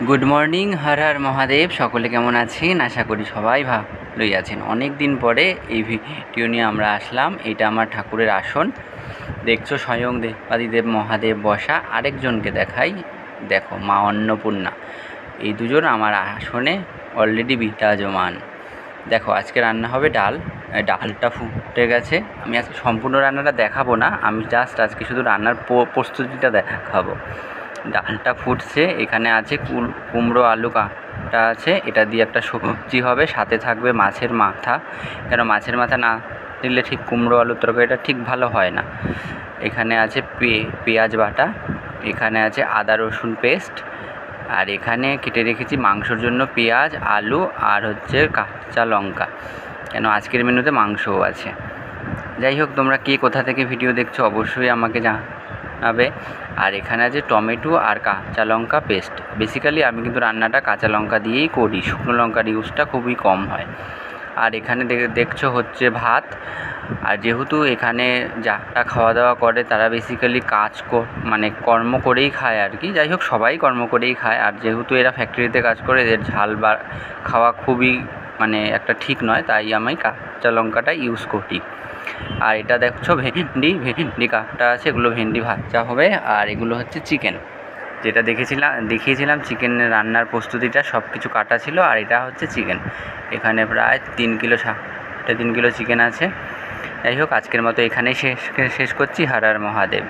Good morning, Har Har Mahadev. সকলে কেমন আছেন? আশা করি সবাই ভালোই আছেন। অনেক দিন পরে এই ভিডিও নিয়ে আমরা আসলাম। এটা আমার ঠাকুরের আসন, দেখছো স্বয়ং দেবাদিদেব মহাদেব বসা। আরেকজনকে দেখাই, দেখো মা অন্নপূর্ণা। এই দুজন আমার আসনে অলরেডি বিরাজমান। দেখো আজকে রান্না হবে ডাল। ডালটা ফুটে গেছে। আমি আজকে সম্পূর্ণ রান্নাটা দেখাবো না, আমি জাস্ট আজকে শুধু রান্নার প্রস্তুতিটা দেখাবো। ডালটা ফুটছে, এখানে আছে কুমড়ো আলু কাটা আছে, এটা দিয়ে একটা সবজি হবে, সাথে থাকবে মাছের মাথা। কেন মাছের মাথা না দিলে ঠিক কুমড়ো আলুর তরকারিটা ঠিক ভালো হয় না। এখানে আছে পেঁয়াজ বাটা, এখানে আছে আদা রসুন পেস্ট, আর এখানে কেটে রেখেছি মাংসর জন্য পেঁয়াজ, আলু আর হচ্ছে কাঁচা লঙ্কা। কেন আজকের মেনুতে মাংসও আছে। যাই হোক, তোমরা কে কোথা থেকে ভিডিও দেখছো অবশ্যই আমাকে জানাবে। আর এখানে আছে টমেটো আর কাঁচা লঙ্কা পেস্ট। বেসিক্যালি আমি কিন্তু রান্নাটা কাঁচা লঙ্কা দিয়েই করি, শুকনো লঙ্কার ইউজটা খুবই কম হয়। আর এখানে দেখছো হচ্ছে ভাত। আর যেহেতু এখানে যারা খাওয়া দাওয়া করে তারা বেসিক্যালি কর্ম করেই খায় আর কি। যাই হোক, সবাই কর্ম করেই খায়। আর যেহেতু এরা ফ্যাক্টরিতে কাজ করে, এদের ঝাল বা খাওয়া খুবই একটা ঠিক নয়, তাই আমি কাঁচা লঙ্কাটা ইউজ করি। আর এটা দেখছো ভেন্ডি কাটা আছে, এগুলো ভেন্ডি ভাজা হবে। আর এগুলো হচ্ছে চিকেন, যেটা দেখিয়েছিলাম চিকেনের রান্নার প্রস্তুতিটা, সব কিছু কাটা ছিল। আর এটা হচ্ছে চিকেন, এখানে প্রায় 3 কিলো চিকেন আছে। যাই হোক, আজকের মতো এখানেই শেষ করছি। হর হর মহাদেব।